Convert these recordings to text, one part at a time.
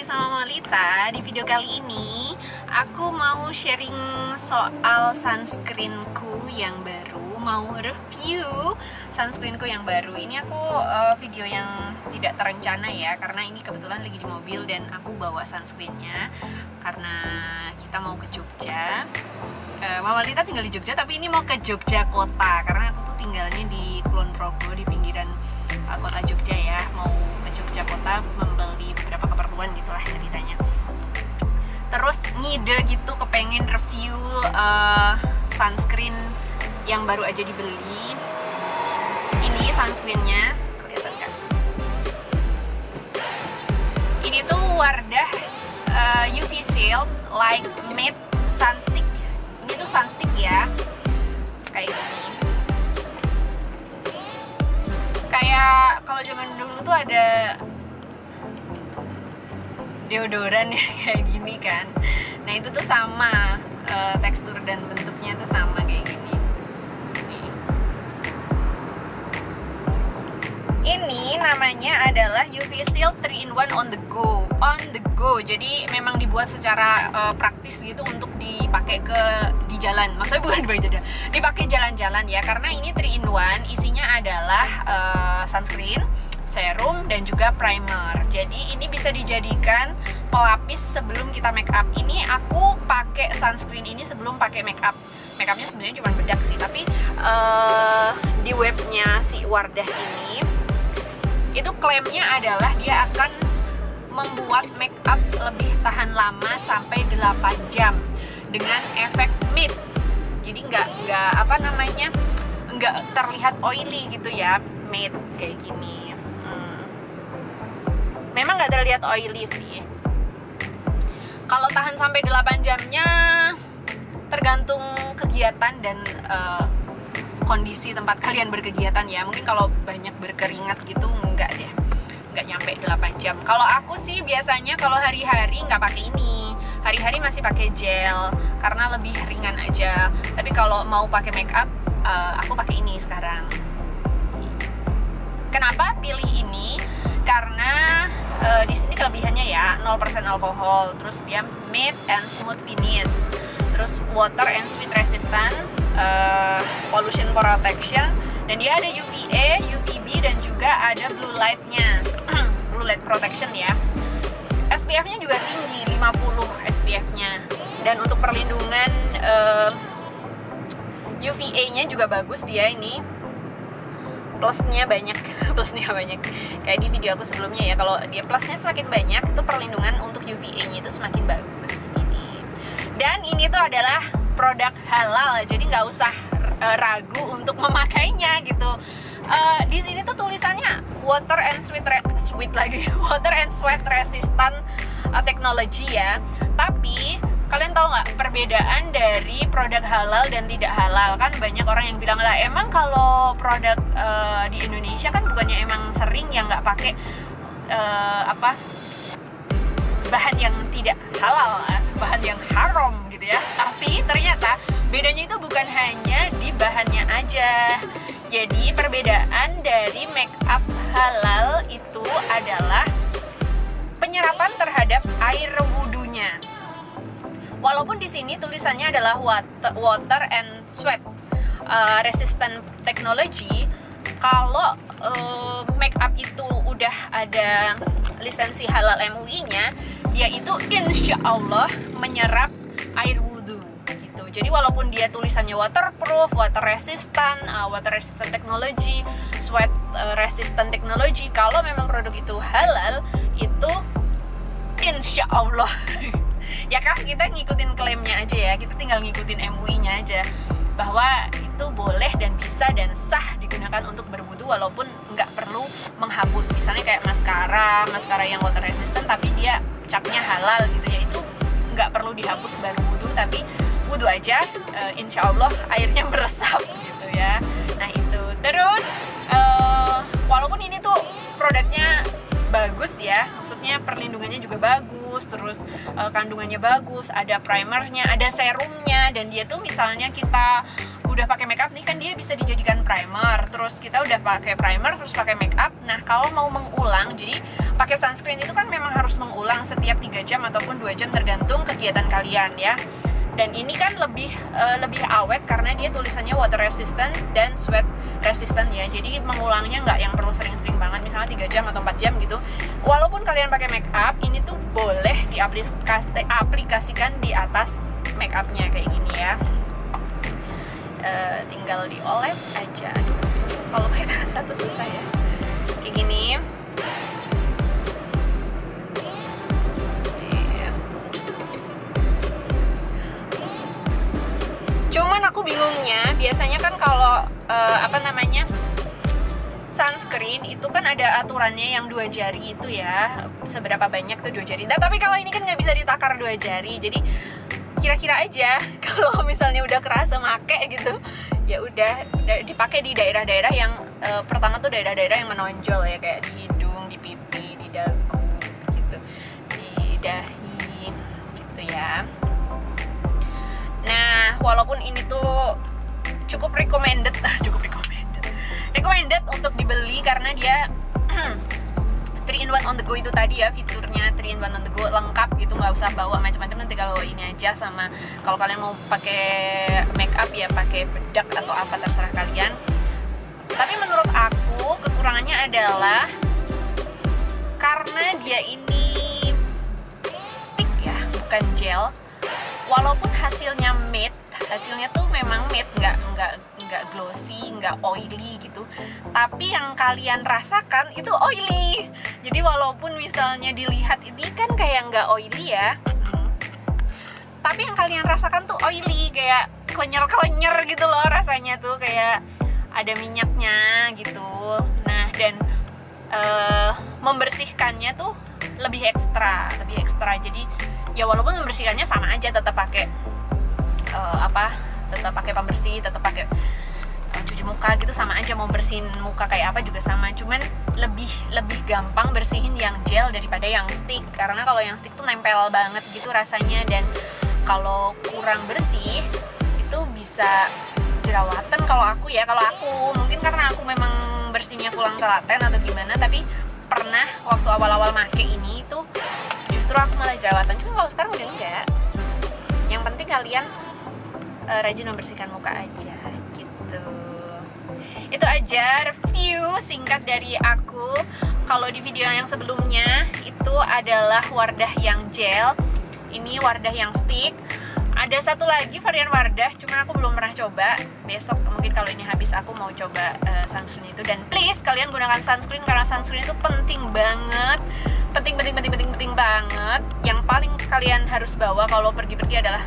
bersama Lita. Di video kali ini aku mau sharing soal sunscreenku yang baru, mau review sunscreenku yang baru. Ini aku video yang tidak terencana ya, karena ini kebetulan lagi di mobil dan aku bawa sunscreennya karena kita mau ke Jogja. Mama Lita tinggal di Jogja, tapi ini mau ke Jogja kota karena aku tuh tinggalnya di Kulon Progo, di pinggiran kota Jogja ya. Mau ke Jogja kota membeli beberapa keperluan gitulah ceritanya. Terus ngide gitu, kepengen review sunscreen yang baru aja dibeli. Ini sunscreennya, kelihatan kan? Ini tuh Wardah UV Shield Light Matte Sunstick. Ini tuh sunstick ya, kayak gini. Kayak kalau zaman dulu tuh ada deodoran ya kayak gini kan. Nah itu tuh sama, tekstur dan bentuknya tuh sama kayak gini. Ini namanya adalah UV Shield 3-in-1 on the go. On the go. Jadi memang dibuat secara praktis gitu untuk dipakai di jalan. Maksudnya bukan dipakai jalan-jalan ya, karena ini 3-in-1, isinya adalah sunscreen, serum dan juga primer. Jadi ini bisa dijadikan pelapis sebelum kita make up. Ini aku pakai sunscreen ini sebelum pakai make up. Make upnya sebenarnya cuma bedak sih, tapi di webnya si Wardah ini itu klaimnya adalah dia akan membuat make up lebih tahan lama sampai 8 jam dengan efek matte. Jadi nggak terlihat oily gitu ya, matte kayak gini. Memang nggak terlihat oily sih. Kalau tahan sampai 8 jamnya tergantung kegiatan dan kondisi tempat kalian berkegiatan ya. Mungkin kalau banyak berkeringat gitu enggak deh, enggak nyampe 8 jam. Kalau aku sih biasanya kalau hari-hari nggak pakai ini, hari-hari masih pakai gel karena lebih ringan aja. Tapi kalau mau pakai make up, aku pakai ini sekarang. Kenapa pilih ini? Karena di sini kelebihannya ya 0% alkohol, terus dia matte and smooth finish, terus water and sweat resistant, pollution protection, dan dia ada UVA, UVB dan juga ada blue light-nya. Blue light protection ya. SPF-nya juga tinggi, 50 SPF-nya. Dan untuk perlindungan UVA-nya juga bagus dia ini. Plusnya banyak, kayak di video aku sebelumnya ya. Kalau dia plusnya semakin banyak, itu perlindungan untuk UVA-nya itu semakin bagus ini. Dan ini tuh adalah produk halal, jadi nggak usah ragu untuk memakainya gitu. Di sini tuh tulisannya water and sweat resistant technology ya. Tapi kalian tahu nggak perbedaan dari produk halal dan tidak halal? Kan banyak orang yang bilang lah, emang kalau produk di Indonesia kan bukannya emang sering yang nggak pakai bahan yang tidak halal, bahan yang haram gitu ya. Tapi ternyata bedanya itu bukan hanya di bahannya aja. Jadi perbedaan dari make up halal itu adalah penyerapan terhadap air wudhunya. Walaupun di sini tulisannya adalah water and sweat resistant technology, kalau make up itu udah ada lisensi halal MUI-nya, dia itu insya Allah menyerap air wudhu gitu. Jadi walaupun dia tulisannya waterproof, water resistant technology, sweat resistant technology, kalau memang produk itu halal, itu insya Allah ya kan, kita ngikutin klaimnya aja ya, kita tinggal ngikutin MUI-nya aja bahwa itu boleh dan bisa dan sah digunakan untuk berwudu walaupun nggak perlu menghapus. Misalnya kayak maskara yang water resistant tapi dia capnya halal gitu ya, itu nggak perlu dihapus baru wudu, tapi wudu aja insya Allah airnya meresap gitu ya. Nah itu terus walaupun ini tuh produknya bagus ya, maksudnya perlindungannya juga bagus, terus kandungannya bagus, ada primernya, ada serumnya, dan dia tuh misalnya kita udah pakai makeup nih kan dia bisa dijadikan primer, terus kita udah pakai primer terus pakai makeup. Nah kalau mau mengulang, jadi pakai sunscreen itu kan memang harus mengulang setiap 3 jam ataupun 2 jam tergantung kegiatan kalian ya. Dan ini kan lebih awet karena dia tulisannya water resistant dan sweat resistant ya. Jadi mengulangnya nggak yang perlu sering-sering banget, misalnya 3 jam atau 4 jam gitu. Walaupun kalian pakai make up, ini tuh boleh diaplikasikan di atas make upnya kayak gini ya. Tinggal dioles aja. Kalau pakai tangan satu susah ya. Kayak gini. Cuman aku bingungnya, biasanya kan kalau sunscreen itu kan ada aturannya yang 2 jari itu ya, seberapa banyak tuh 2 jari. Nah, tapi kalau ini kan nggak bisa ditakar 2 jari, jadi kira-kira aja kalau misalnya udah kerasa make gitu, ya udah dipakai di daerah-daerah yang pertama tuh daerah-daerah yang menonjol ya, kayak di hidung, di pipi, di dagu gitu, di dahi gitu ya. Nah, walaupun ini tuh cukup recommended untuk dibeli karena dia 3-in-1 on the go itu tadi ya, fiturnya 3-in-1 on the go lengkap gitu, nggak usah bawa macam-macam, nanti kalau ini aja. Sama kalau kalian mau pakai make up ya pakai bedak atau apa terserah kalian. Tapi menurut aku kekurangannya adalah karena dia ini stick ya, bukan gel. Walaupun hasilnya matte, hasilnya tuh memang matte, nggak glossy, nggak oily gitu, tapi yang kalian rasakan itu oily. Jadi walaupun misalnya dilihat ini kan kayak nggak oily ya, tapi yang kalian rasakan tuh oily, kayak klenyer gitu loh rasanya tuh, kayak ada minyaknya gitu. Nah, dan membersihkannya tuh lebih ekstra. Jadi ya walaupun membersihkannya sama aja, tetap pakai tetap pakai pembersih, tetap pakai cuci muka gitu, sama aja. Mau bersihin muka kayak apa juga sama, cuman lebih gampang bersihin yang gel daripada yang stick, karena kalau yang stick tuh nempel banget gitu rasanya, dan kalau kurang bersih itu bisa jerawatan. Kalau aku mungkin karena aku memang bersihnya kurang telaten atau gimana, tapi pernah waktu awal-awal make ini tuh justru aku malah jerawatan. Cuma kalau sekarang udah enggak. Yang penting kalian rajin membersihkan muka aja gitu. Itu aja review singkat dari aku. Kalau di video yang sebelumnya itu adalah Wardah yang gel, ini Wardah yang stick. Ada satu lagi varian Wardah, cuman aku belum pernah coba. Besok mungkin kalau ini habis aku mau coba sunscreen itu. Dan please kalian gunakan sunscreen, karena sunscreen itu penting banget. Penting banget. Yang paling kalian harus bawa kalau pergi-pergi adalah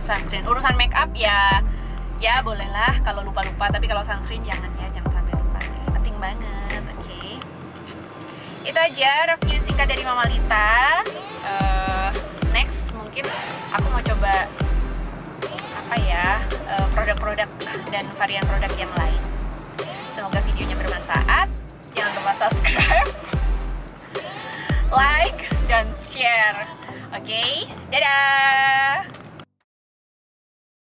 sunscreen. Urusan make up ya bolehlah kalau lupa-lupa, tapi kalau sunscreen jangan sampai lupa. Penting banget, oke? Itu aja review singkat dari Mama Lita. Next mungkin aku mau coba produk-produk dan varian produk yang lain. Semoga videonya bermanfaat. Jangan lupa subscribe, like, dan share. Oke, dadah.